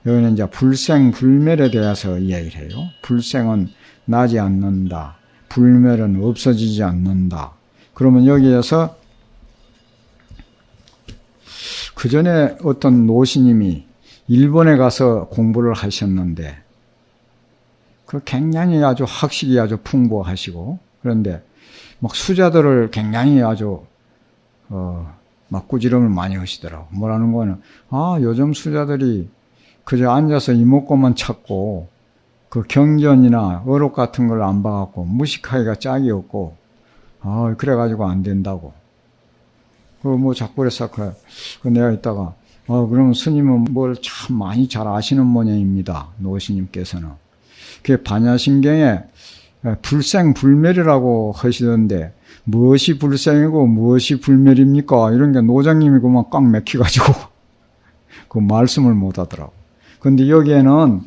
여기는 이제 불생, 불멸에 대해서 이야기를 해요. 불생은 나지 않는다. 불멸은 없어지지 않는다. 그러면 여기에서 그 전에 어떤 노시님이 일본에 가서 공부를 하셨는데, 그 굉장히 아주 학식이 아주 풍부하시고, 그런데 막 수자들을 굉장히 아주, 막 꾸지람을 많이 하시더라고. 뭐라는 거는, 요즘 수자들이 그저 앉아서 이목구만 찾고, 그 경전이나 어록 같은 걸 안 봐갖고, 무식하기가 짝이 없고, 그래가지고 안 된다고. 자꾸 그랬어. 내가 이따가, 그러면 스님은 뭘 참 많이 잘 아시는 모양입니다. 노스님께서는. 그 반야심경에 불생, 불멸이라고 하시던데, 무엇이 불생이고 무엇이 불멸입니까? 이런 게 노장님이 그만 꽉 맥혀가지고, 그 말씀을 못 하더라고. 근데 여기에는,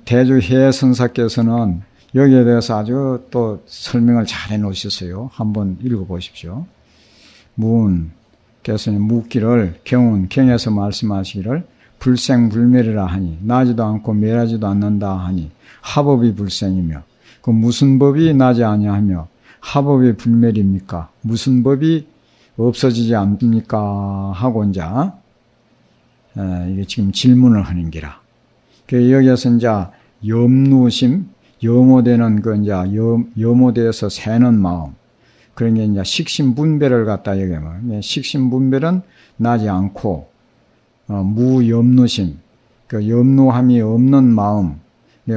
대주해 선사께서는 여기에 대해서 아주 또 설명을 잘 해놓으셨어요. 한번 읽어보십시오. 무운께서는 묻기를 경에서 말씀하시기를 불생불멸이라 하니 나지도 않고 멸하지도 않는다 하니 하법이 불생이며 그 무슨 법이 나지 아니하며 하법이 불멸입니까? 무슨 법이 없어지지 않습니까? 하고 이제 이게 지금 질문을 하는 기라. 여기에서 이제 염루심, 염오되는 염오되어서 새는 마음. 그런 게 이제 식심분별을 갖다 얘기하면, 식심분별은 나지 않고, 무염루심, 염루함이 없는 마음,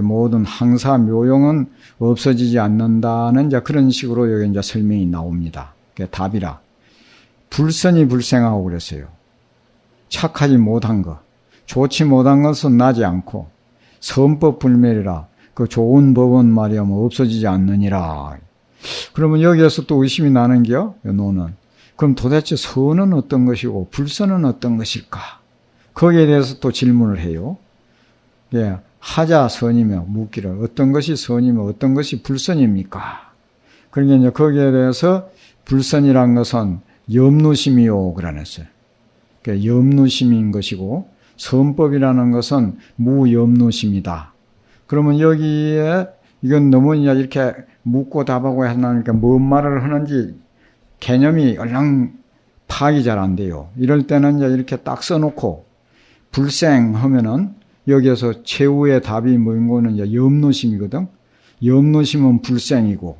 모든 항사묘용은 없어지지 않는다는 이제 그런 식으로 여기 이제 설명이 나옵니다. 그게 답이라. 불선이 불생하고 그랬어요. 착하지 못한 것, 좋지 못한 것은 나지 않고, 선법 불멸이라, 그 좋은 법은 말이야, 없어지지 않느니라. 그러면 여기에서 또 의심이 나는 게요, 노는. 그럼 도대체 선은 어떤 것이고, 불선은 어떤 것일까? 거기에 대해서 또 질문을 해요. 하자 선이며 묻기를 어떤 것이 선이며 어떤 것이 불선입니까? 그러니까 이제 거기에 대해서 불선이란 것은 염루심이요, 그러냈어요. 염루심인 것이고, 선법이라는 것은 무염루심이다. 그러면 여기에 이건 너무 이렇게 묻고 답하고 하니까 뭔 말을 하는지 개념이 얼랑 파악이 잘 안 돼요. 이럴 때는 이제 이렇게 딱 써놓고 불생 하면은 여기에서 최후의 답이 뭐인 거는 이제 염루심이거든. 염루심은 불생이고,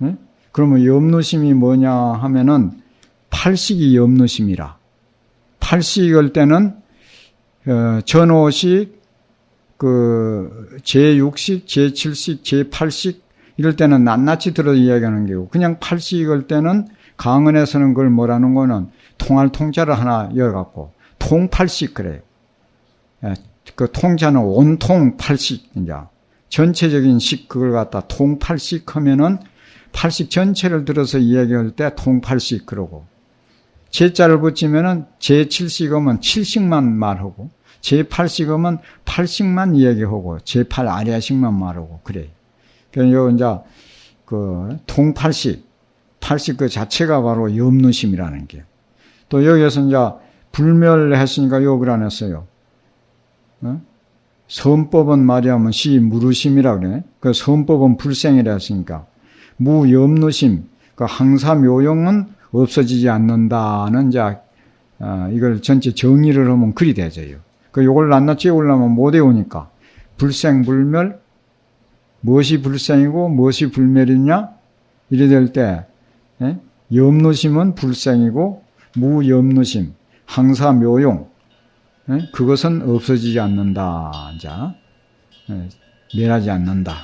응? 그러면 염루심이 뭐냐 하면은 팔식이 염루심이라. 팔식일 때는 전오식, 제6식, 제7식, 제8식, 이럴 때는 낱낱이 들어 이야기하는 게고, 그냥 8식일 때는 강언에서는 그걸 뭐라는 거는 통할 통자를 하나 열어갖고, 통팔식 그래요. 그 통자는 온통 8식, 이제. 전체적인 식, 그걸 갖다 통팔식 하면은, 8식 전체를 들어서 이야기할 때 통팔식 그러고, 제자를 붙이면은 제7식 하면 7식만 말하고, 제8식 하면 8식만 이야기하고, 제8 아래식만 말하고, 그래. 그래서 요, 이제, 통팔식, 8식 그 자체가 바로 염루심이라는 게. 또 여기에서 이제, 불멸했으니까 욕을 안 했어요. 선법은 말이야면 무루심이라 그래. 그 선법은 불생이라 했으니까. 무염루심, 그 항사묘용은 없어지지 않는다는 이제, 이걸 전체 정의를 하면 그리 되져요. 요걸 낱낱이 외우려면 못 외우니까. 불생, 불멸, 무엇이 불생이고 무엇이 불멸이냐? 이래 될 때, 염루심은 불생이고, 무염루심, 항사묘용, 그것은 없어지지 않는다. 자, 멸하지 않는다.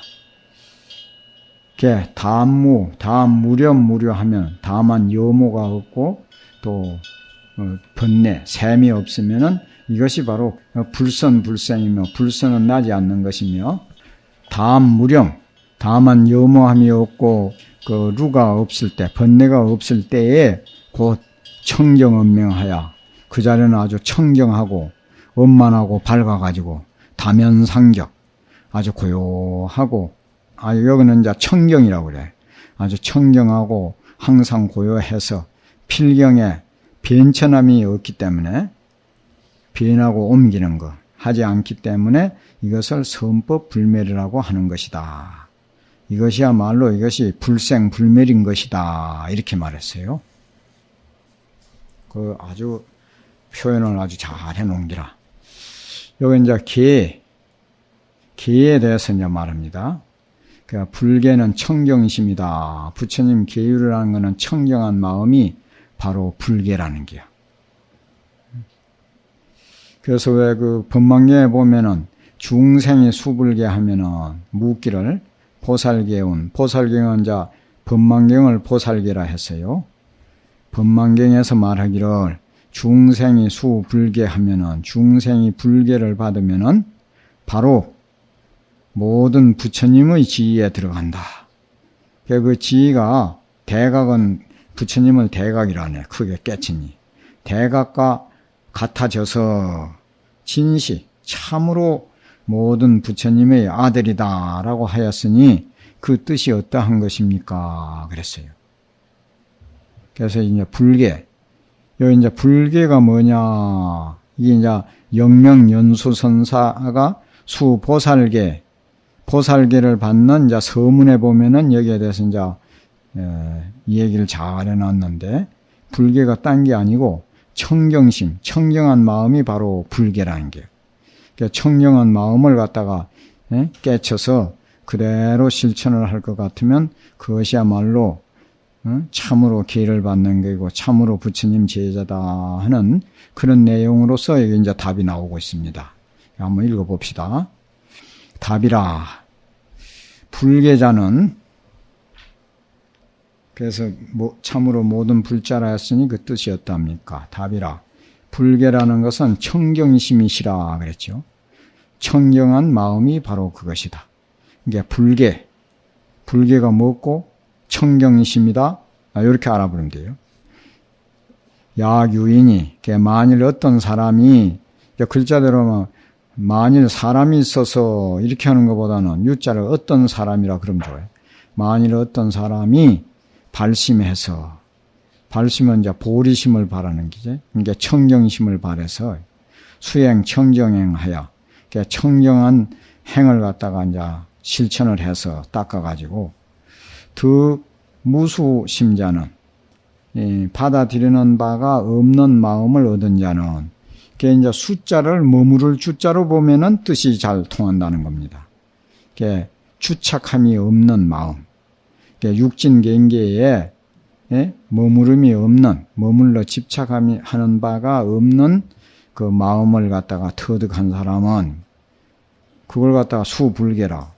무렴무료하면 다만 염오가 없고 또 번뇌, 샘이 없으면은 이것이 바로 불선불생이며 불선은 나지 않는 것이며 무렴, 다만 염오함이 없고 그 루가 없을 때, 번뇌가 없을 때에 곧 청정언명하여 그 자리는 아주 청정하고 원만하고 밝아가지고 다면상적, 아주 고요하고, 여기는 이제 청정이라고 그래. 아주 청정하고 항상 고요해서 필경에 변천함이 없기 때문에, 변하고 옮기는 것 하지 않기 때문에 이것을 선법 불멸이라고 하는 것이다. 이것이야말로 이것이 불생불멸인 것이다. 이렇게 말했어요. 그 아주 표현을 아주 잘 해놓은 기라. 여기 이제 계에 대해서 이제 말합니다. 그러니까 불계는 청경심이다. 부처님 계율이라는 것은 청경한 마음이 바로 불계라는 게야. 그래서 왜 그 법망경에 보면은 중생이 수불계 하면은 묻기를 보살계운, 보살경은 이제 법망경을 보살계라 했어요. 법망경에서 말하기를 중생이 수불계 하면은 중생이 불계를 받으면은 바로 모든 부처님의 지위에 들어간다. 그 지위가 대각은 부처님을 대각이라네. 크게 깨치니. 대각과 같아져서 진시 참으로 모든 부처님의 아들이다라고 하였으니 그 뜻이 어떠한 것입니까? 그랬어요. 그래서 이제 불계. 여기 이제 불계가 뭐냐? 이게 이제 영명연수선사가 수보살계, 보살계를 받는 이제 서문에 보면은 여기에 대해서 이제 이 얘기를 잘 해놨는데 불계가 딴 게 아니고 청경심, 청경한 마음이 바로 불계라는 게요. 그러니까 청경한 마음을 갖다가 깨쳐서 그대로 실천을 할 것 같으면 그것이야말로 참으로 기회를 받는 것이고 참으로 부처님 제자다 하는 그런 내용으로서 여기 이제 답이 나오고 있습니다. 한번 읽어봅시다. 답이라. 불계자는 그래서 참으로 모든 불자라 했으니 그 뜻이 어떠합니까? 답이라. 불계라는 것은 청경심이시라 그랬죠. 청경한 마음이 바로 그것이다. 이게 불계가 뭐고 청경심이다. 이렇게 알아보면 돼요. 약유인이 만일 어떤 사람이 글자대로 만일 사람이 있어서 이렇게 하는 것보다는 유자를 어떤 사람이라 그러면 좋아요. 만일 어떤 사람이 발심해서 발심은 이제 보리심을 바라는 기지. 그러니까 청경심을 바라서 수행 청정행하여 청정한 행을 갖다가 이제 실천을 해서 닦아가지고 더 무수심자는 받아들이는 바가 없는 마음을 얻은 자는 그게 이제 숫자를 머무를 주자로 보면은 뜻이 잘 통한다는 겁니다. 그게 주착함이 없는 마음. 육진경계에 머무름이 없는, 머물러 집착함이 하는 바가 없는 그 마음을 갖다가 터득한 사람은 그걸 갖다가 수불계라.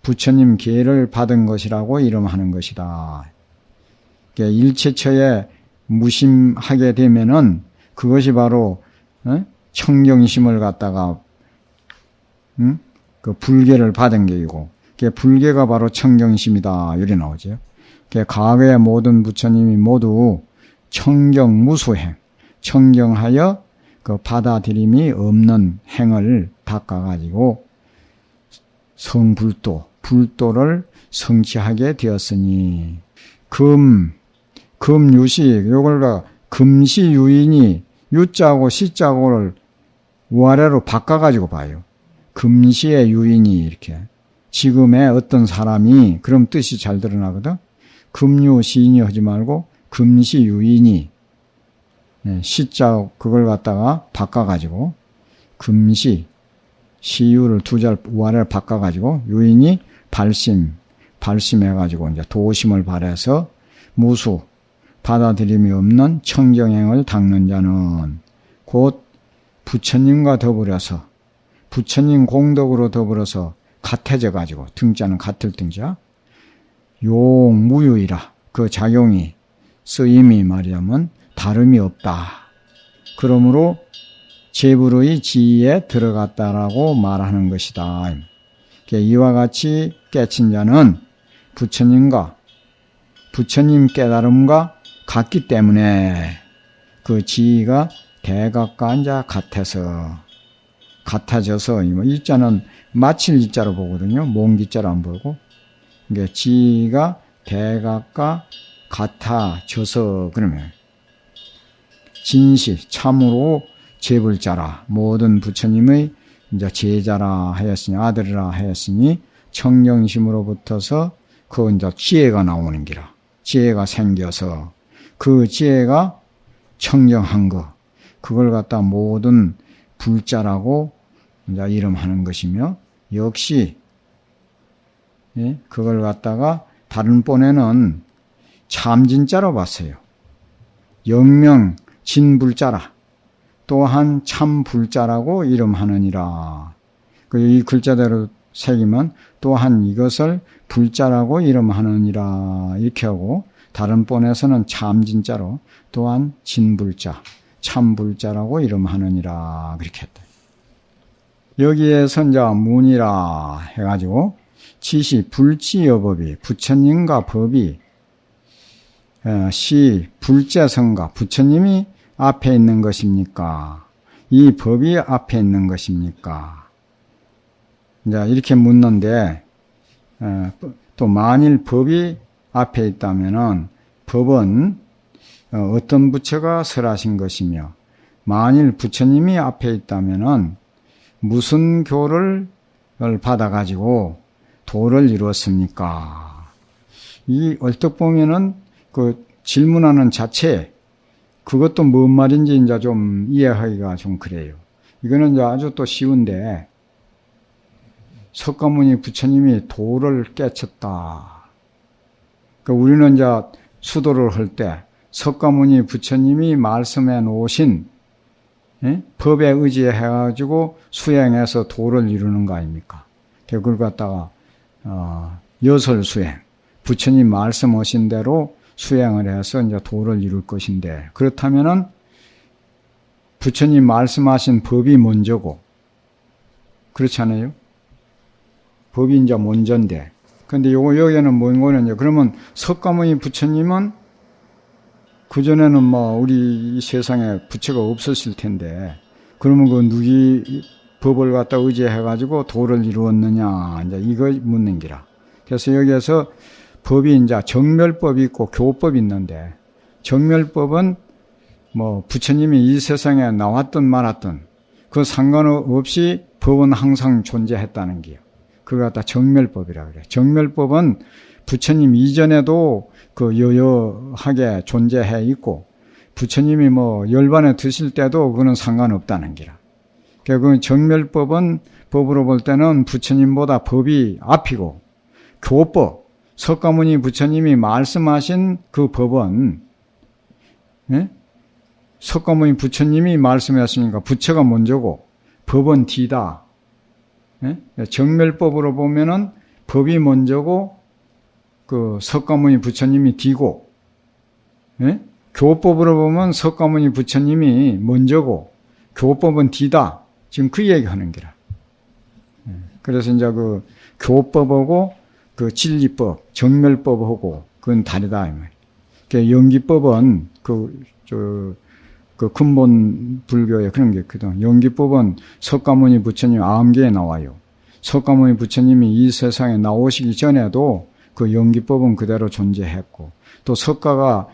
부처님 계를 받은 것이라고 이름하는 것이다. 일체처에 무심하게 되면은 그것이 바로 청경심을 갖다가 그 불계를 받은 게이고, 불계가 바로 청경심이다 이렇게 나오죠. 과거의 모든 부처님이 모두 청경무수행, 청경하여 그 받아들임이 없는 행을 닦아가지고 불도를 성취하게 되었으니 금유식 요걸 금시유인이 유자하고 시자하고를 우아래로 바꿔가지고 봐요. 금시의 유인이 이렇게 지금의 어떤 사람이 그럼 뜻이 잘 드러나거든. 금유 시인이 하지 말고 금시 유인이 시자 그걸 갖다가 바꿔가지고 금시 시유를 두 자 우아래를 바꿔가지고 유인이 발심해가지고 이제 도심을 발해서 무수 받아들임이 없는 청정행을 닦는 자는 곧 부처님과 더불어서 부처님 공덕으로 더불어서 같아져 가지고 등자는 같을 등자 용무유이라 그 작용이 쓰임이 말하자면 다름이 없다. 그러므로 제불의 지위에 들어갔다라고 말하는 것이다. 이와 같이 깨친 자는 부처님과 부처님 깨달음과 같기 때문에 그 지위가 대각과 이제 같아져서 이 자는 마칠 이자로 보거든요. 몽기자로 안 보고 이게 지위가 대각과 같아져서 그러면 진시 참으로 제불자라 모든 부처님의 이제 제자라 하였으니 아들이라 하였으니 청정심으로 붙어서 그 이제 지혜가 나오는 기라. 지혜가 생겨서 그 지혜가 청정한 거 그걸 갖다 모든 불자라고 이제 이름하는 것이며 역시 예? 그걸 갖다가 다른 본에는 참진자로 봤어요. 영명 진불자라 또한 참불자라고 이름하느니라. 이 글자대로 새기면 또한 이것을 불자라고 이름하느니라 이렇게 하고 다른 본에서는 참진자로 또한 진불자 참불자라고 이름하느니라 그렇게 했다. 여기에서 이제 문이라 해가지고 지시 불지여법이 부처님과 법이 시 불제성과 부처님이 앞에 있는 것입니까? 이 법이 앞에 있는 것입니까? 이제 이렇게 묻는데 또 만일 법이 앞에 있다면은 법은 어떤 부처가 설하신 것이며 만일 부처님이 앞에 있다면은 무슨 교를 받아가지고 도를 이루었습니까? 이 얼뜻 보면은 그 질문하는 자체 그것도 뭔 말인지 이제 좀 이해하기가 좀 그래요. 이거는 이제 아주 또 쉬운데 석가모니 부처님이 도를 깨쳤다. 그러니까 우리는 이제 수도를 할 때 석가모니 부처님이 말씀해 놓으신 법에 의지해가지고 수행해서 도를 이루는 거 아닙니까? 그걸 갖다가 여설수행, 부처님 말씀하신 대로 수행을 해서 이제 도를 이룰 것인데 그렇다면은 부처님 말씀하신 법이 먼저고 그렇지 않아요? 법이 이제 먼저인데 근데 여기에는 뭔 거냐 그러면 석가모니 부처님은 그전에는 우리 이 세상에 부처가 없었을 텐데 그러면 그 누기 법을 갖다 의지해가지고 도를 이루었느냐 이제 이거 묻는 기라. 그래서 여기에서 법이 이제 정멸법이 있고 교법이 있는데 정멸법은 부처님이 이 세상에 나왔든 말았든 그 상관없이 법은 항상 존재했다는 게요. 그걸 갖다 정멸법이라 그래. 정멸법은 부처님 이전에도 그 여여하게 존재해 있고 부처님이 열반에 드실 때도 그거는 상관없다는 기라. 그 정멸법은 법으로 볼 때는 부처님보다 법이 앞이고 교법 석가모니 부처님이 말씀하신 그 법은 석가모니 부처님이 말씀하셨으니까 부처가 먼저고 법은 뒤다. 정멸법으로 보면은 법이 먼저고 그 석가모니 부처님이 뒤고 교법으로 보면 석가모니 부처님이 먼저고 교법은 뒤다. 지금 그 얘기하는 기라. 그래서 이제 그 교법하고 그 진리법, 정멸법하고 그건 다르다 이 말. 그 연기법은 그 근본 불교에 그런 게 있거든. 연기법은 석가모니 부처님 암계에 나와요. 석가모니 부처님이 이 세상에 나오시기 전에도 그 연기법은 그대로 존재했고 또 석가가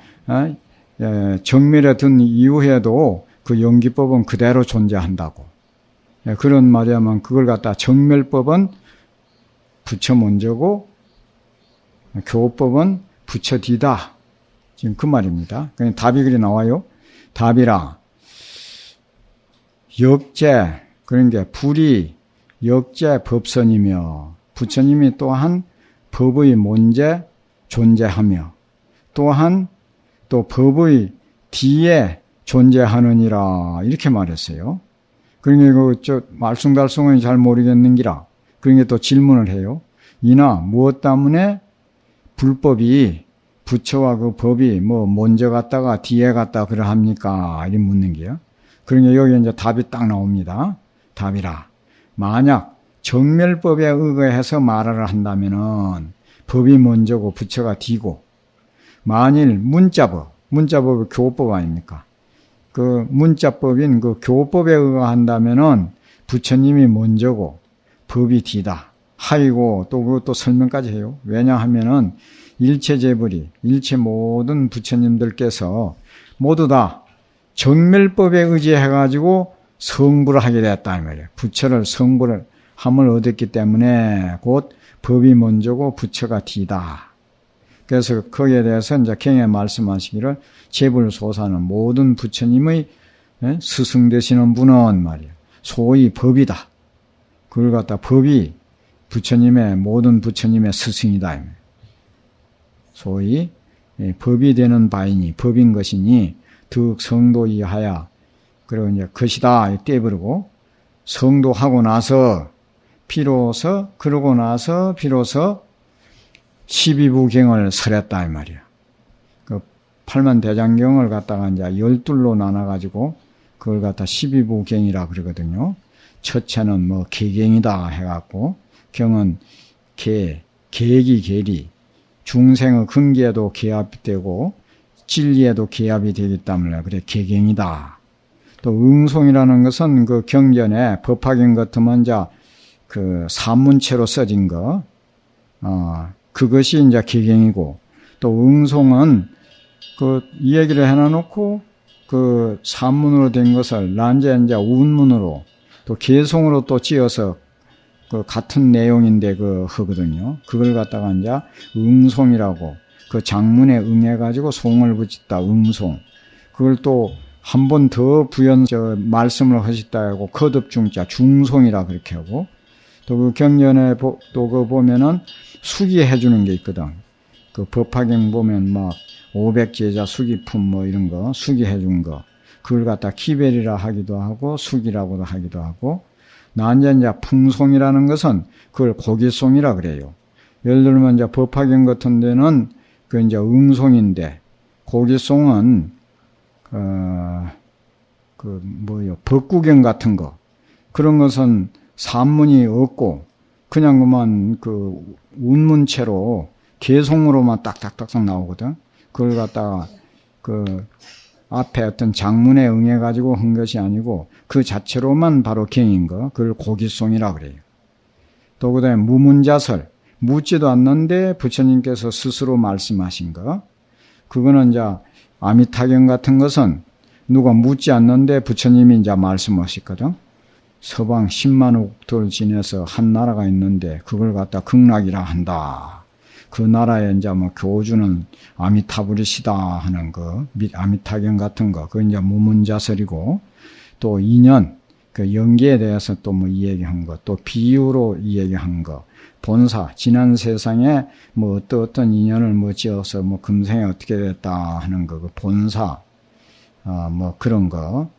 정멸에 든 이후에도 그 연기법은 그대로 존재한다고. 그런 말이야만 그걸 갖다 정멸법은 부처 먼저고 교법은 부처 뒤다. 지금 그 말입니다. 그냥 답이 그리 나와요. 답이라 역제 그런 게 불이 역제 법선이며 부처님이 또한 법의 먼저 존재하며 또한 또 법의 뒤에 존재하느니라 이렇게 말했어요. 그러니까 말숭달숭은 잘 모르겠는기라. 그러니까 또 질문을 해요. 이나 무엇 때문에 불법이 부처와 그 법이 먼저 갔다가 뒤에 갔다 그러합니까? 이렇게 묻는 게요. 그러니까 여기 이제 답이 딱 나옵니다. 답이라. 만약 정멸법에 의거해서 말을 한다면은 법이 먼저고 부처가 뒤고 만일 문자법이 교법 아닙니까? 그 문자법인 그 교법에 의거한다면은 부처님이 먼저고 법이 뒤다. 하이고 또 그것도 설명까지 해요. 왜냐하면은 일체 재불이 일체 모든 부처님들께서 모두 다 정멸법에 의지해가지고 성불을 하게 됐다 이 말이에요. 부처를 성불을 함을 얻었기 때문에 곧 법이 먼저고 부처가 뒤다. 그래서 거기에 대해서 이제 경에 말씀하시기를 제불소사는 모든 부처님의 스승 되시는 분은 말이에요. 소위 법이다. 그걸 갖다 법이 부처님의 모든 부처님의 스승이다. 소위 법이 되는 바이니 법인 것이니 득 성도이하야 그리고 이제 것이다 떼버리고 성도하고 나서 비로소 그러고 나서 비로소 12부경을 설했다 이 말이야. 그 팔만대장경을 갖다가 이제 12로 나눠가지고 그걸 갖다 12부경이라 그러거든요. 첫째는 뭐 계경이다 해갖고 경은 계기 계리 중생의 근기에도 계합이 되고 진리에도 계합이 되기 때문에 그래 계경이다. 또 응송이라는 것은 그 경전에 법화경 같으면 이제 그 산문체로 써진 거, 그것이 이제 계경이고 또 응송은 그 이 얘기를 해놔놓고 그 산문으로 된 것을 난제 이제 운문으로 또 개송으로 또 찌어서 그 같은 내용인데 그 하거든요. 그걸 갖다가 이제 응송이라고 그 장문에 응해가지고 송을 붙였다 응송. 그걸 또 한 번 더 부연 말씀을 하셨다고 거듭중자 중송이라 그렇게 하고 또 그 경전에 또 그 보면은 수기해 주는 게 있거든. 그 법화경 보면 막 500제자 수기품 뭐 이런 거 수기해 준 거. 그걸 갖다 기별이라 하기도 하고 수기라고도 하기도 하고 난제 이제 풍송이라는 것은 그걸 고기송이라 그래요. 예를 들면 이제 법화경 같은 데는 그 이제 응송인데 고기송은 법구경 같은 거 그런 것은 산문이 없고 그냥 그만 그 운문체로 개송으로만 딱딱딱딱 나오거든. 그걸 갖다가 그 앞에 어떤 장문에 응해가지고 한 것이 아니고 그 자체로만 바로 경인 거, 그걸 고기송이라 그래요. 또 그 다음에 무문자설, 묻지도 않는데 부처님께서 스스로 말씀하신 거, 그거는 이제 아미타경 같은 것은 누가 묻지 않는데 부처님이 이제 말씀하셨거든. 서방 10만 옥토를 지내서 한 나라가 있는데 그걸 갖다 극락이라 한다. 그 나라에 이제 뭐 교주는 아미타불이시다 하는 거, 아미타경 같은 거, 그건 이제 무문자설이고, 또 인연, 그 연계에 대해서 또 뭐 이야기한 거, 또 비유로 이야기한 거, 본사, 지난 세상에 뭐 어떤 인연을 뭐 지어서 뭐 금생에 어떻게 됐다 하는 거, 그 본사, 뭐 그런 거,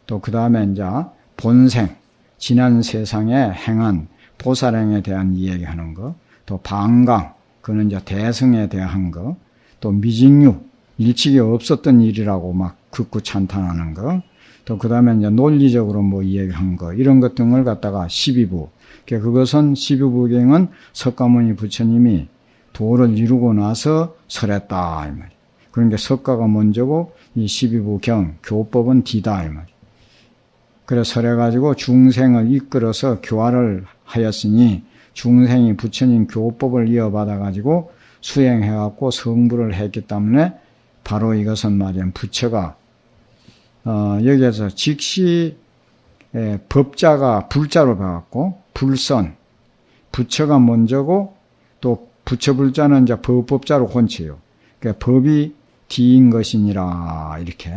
또 그 다음에 이제 본생, 지난 세상에 행한 보살행에 대한 이야기하는 거, 또 방강, 그는 이제 대승에 대한 거, 또 미직류, 일찍이 없었던 일이라고 막 극구 찬탄하는 거, 또 그 다음에 이제 논리적으로 뭐 이야기한 거, 이런 것 등을 갖다가 12부. 그것은 12부경은 석가모니 부처님이 도를 이루고 나서 설했다, 이 말이에요. 그러니까 석가가 먼저고, 이 12부경, 교법은 뒤다, 이 말이에요. 그래서 설해가지고 중생을 이끌어서 교화를 하였으니, 중생이 부처님 교법을 이어받아가지고 수행해갖고 성불을 했기 때문에 바로 이것은 말이야 부처가 여기에서 즉시 법자가 불자로 봐갖고 불선 부처가 먼저고 또 부처 불자는 이제 법법자로 혼치요. 그러니까 법이 뒤인 것이니라 이렇게.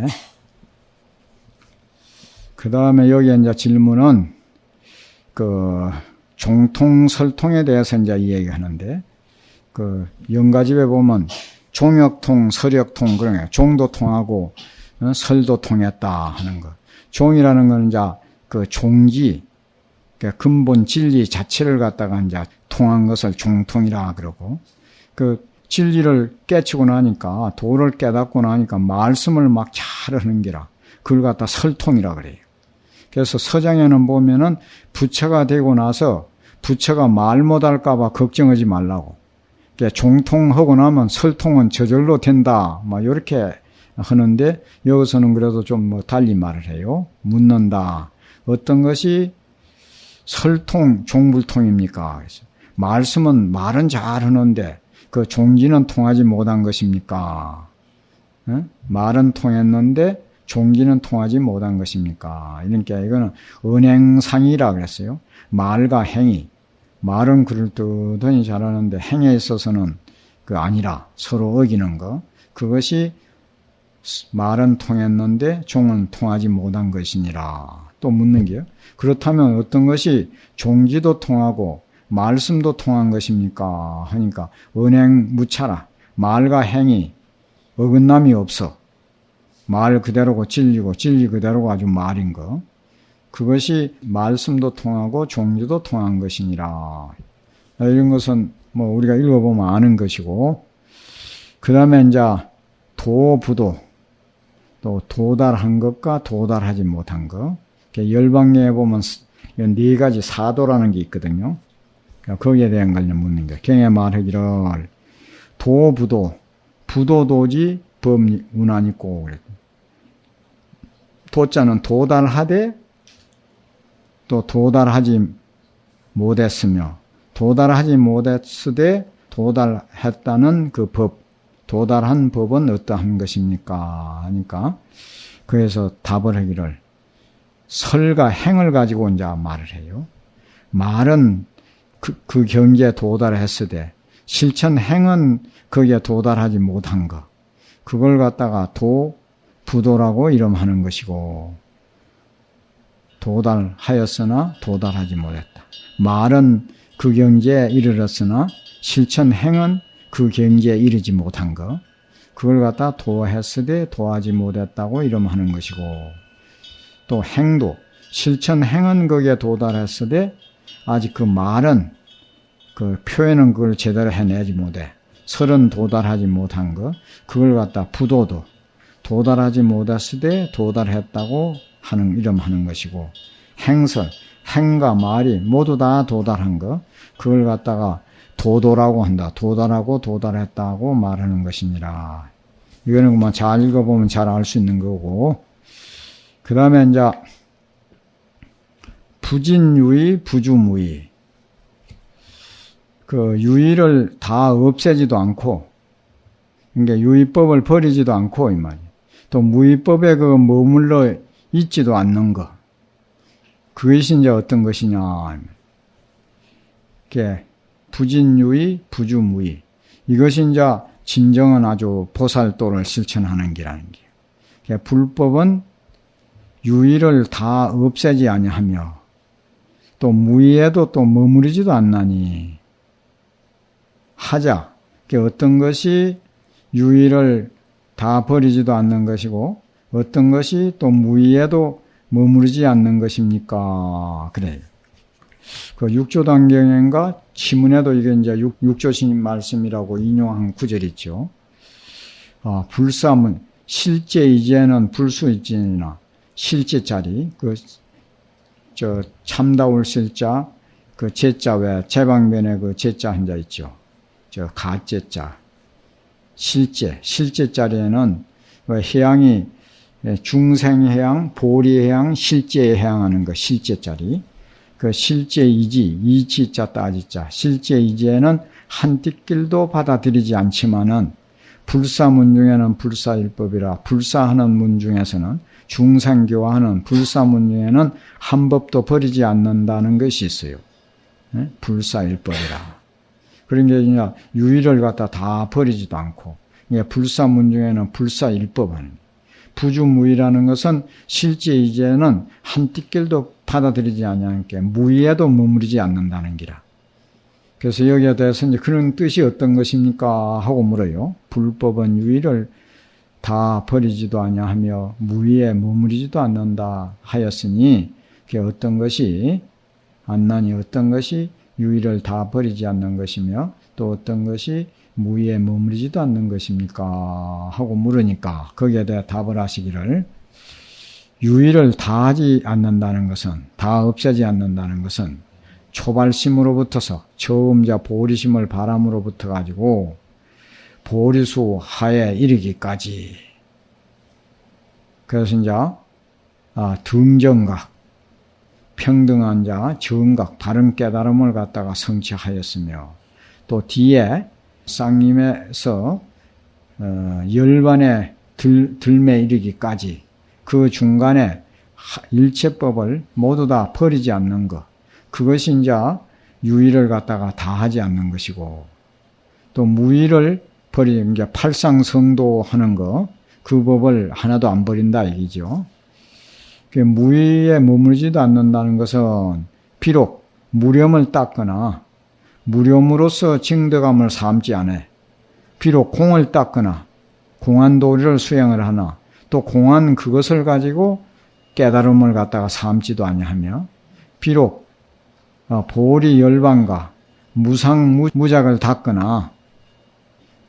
그 다음에 여기 이제 질문은 그 종통설통에 대해서 이제 이야기하는데, 그 영가집에 보면 종역통, 설역통, 그러네. 종도 통하고 설도 통했다 하는 거. 종이라는 건 이제 그 종지, 그러니까 근본 진리 자체를 갖다가 이제 통한 것을 종통이라 그러고, 그 진리를 깨치고 나니까 도를 깨닫고 나니까 말씀을 막 잘하는 게라. 그걸 갖다 설통이라 그래요. 그래서 서장에는 보면은 부처가 되고 나서 부처가 말 못할까봐 걱정하지 말라고. 그러니까 종통하고 나면 설통은 저절로 된다. 막 이렇게 하는데 여기서는 그래도 좀 뭐 달리 말을 해요. 묻는다. 어떤 것이 설통, 종불통입니까? 그래서 말씀은 말은 잘 하는데 그 종지는 통하지 못한 것입니까? 말은 통했는데 종기는 통하지 못한 것입니까? 그러니까 이거는 언행상이라 그랬어요. 말과 행위. 말은 그럴듯하니 잘하는데 행위에 있어서는 그 아니라 서로 어기는 거. 그것이 말은 통했는데 종은 통하지 못한 것이니라. 또 묻는 게요. 그렇다면 어떤 것이 종기도 통하고 말씀도 통한 것입니까? 하니까 언행 무차라. 말과 행위 어긋남이 없어. 말 그대로고 진리고 진리 그대로고 아주 말인 거. 그것이 말씀도 통하고 종기도 통한 것이니라. 이런 것은 뭐 우리가 읽어보면 아는 것이고, 그 다음에 이제 도부도, 또 도달한 것과 도달하지 못한 것. 열방계에 보면 네 가지 사도라는 게 있거든요. 거기에 대한 걸 묻는 거예요. 경에 말하기를 도부도, 부도도지 법운안 있고 그랬. 도자는 도달하되 또 도달하지 못했으며, 도달하지 못했으되 도달했다는 그 법, 도달한 법은 어떠한 것입니까? 하니까 그래서 답을 하기를 설과 행을 가지고 이제 말을 해요. 말은 그 경지에 도달했으되 실천 행은 거기에 도달하지 못한 것. 그걸 갖다가 부도라고 이름하는 것이고, 도달하였으나 도달하지 못했다. 말은 그 경지에 이르렀으나 실천 행은 그 경지에 이르지 못한 것. 그걸 갖다 도했으되 도하지 못했다고 이름하는 것이고, 또 행도, 실천 행은 거기에 도달했으되 아직 그 말은 그 표현은 그걸 제대로 해내지 못해. 설은 도달하지 못한 것. 그걸 갖다 부도도 도달하지 못했으되 도달했다고 이름하는 것이고, 행설, 행과 말이 모두 다 도달한 것. 그걸 갖다가 도도라고 한다. 도달하고 도달했다고 말하는 것이니라. 이거는 뭐 잘 읽어보면 잘 알 수 있는 거고, 그 다음에 이제 부진유의, 부주무의. 그 유의를 다 없애지도 않고, 그러니까 유의법을 버리지도 않고 이 말이에요. 또 무의법에 그 머물러 있지도 않는 것. 그것이 이제 어떤 것이냐. 이렇게 부진유의, 부주무의. 이것이 이제 진정한 아주 보살도를 실천하는 기라는 게. 불법은 유의를 다 없애지 아니하며 또 무의에도 또 머무르지도 않나니 하자. 어떤 것이 유의를 다 버리지도 않는 것이고 어떤 것이 또 무의에도 머무르지 않는 것입니까? 그래요. 그 육조단경인가 치문에도 이게 이제 육조스님 말씀이라고 인용한 구절이 있죠. 불사문 실제 이제는 불수일진이나 실제자리 참다울 실자 그 제자 외 제방변에 그 제자 한자 있죠. 가제자 실제 자리에는 해양이 중생해양, 보리해양, 실제해양하는 거 실제 자리. 그 실제이지, 이치자 따지자. 실제이지에는 한띨길도 받아들이지 않지만은 불사문 중에는 불사일법이라 불사하는 문 중에서는 중생교화하는 불사문 중에는 한 법도 버리지 않는다는 것이 있어요. 불사일법이라. 그러니까 유의를 갖다 다 버리지도 않고 불사문 중에는 불사일법하는 부주무의라는 것은 실제이제는 한띨길도 받아들이지 않게 무의에도 머무르지 않는다는 기라. 그래서 여기에 대해서 이제 그런 뜻이 어떤 것입니까? 하고 물어요. 불법은 유의를 다 버리지도 아니하며 무의에 머무르지도 않는다 하였으니 그게 어떤 것이 안나니 어떤 것이 유의를 다 버리지 않는 것이며 또 어떤 것이 무의에 머무르지도 않는 것입니까? 하고 물으니까 거기에 대해 답을 하시기를 유의를 다 하지 않는다는 것은 다 없애지 않는다는 것은 초발심으로부터서 처음자 보리심을 바람으로부터 가지고 보리수 하에 이르기까지 그래서 이제 등정각 평등한 자 정각 바른 깨달음을 갖다가 성취하였으며 또 뒤에 쌍림에서 열반의 들매 이르기까지 그 중간에 일체법을 모두 다 버리지 않는 것. 그것이 이제 유의를 갖다가 다 하지 않는 것이고, 또 무의를 버리는 게 팔상성도 하는 거, 그 법을 하나도 안 버린다 얘기죠. 무의에 머무르지도 않는다는 것은 비록 무념을 닦거나 무념으로서 증득함을 삼지 않아. 비록 공을 닦거나 공안도리를 수행을 하나 또 공안 그것을 가지고 깨달음을 갖다가 삼지도 아니하며, 비록 보리 열반과 무상무작을 닦거나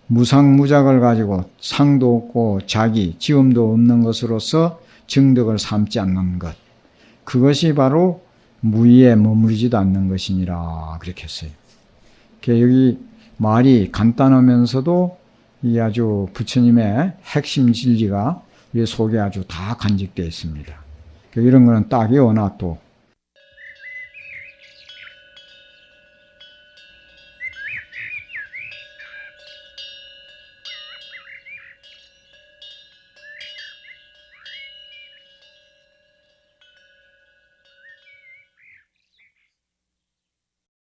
무상무작을 가지고 상도 없고 자기 지음도 없는 것으로서 증득을 삼지 않는 것, 그것이 바로 무의에 머무르지도 않는 것이니라 그렇게 했어요. 여기 말이 간단하면서도 이 아주 부처님의 핵심 진리가 이 속에 아주 다 간직되어 있습니다. 이런 거는 딱 외워놔도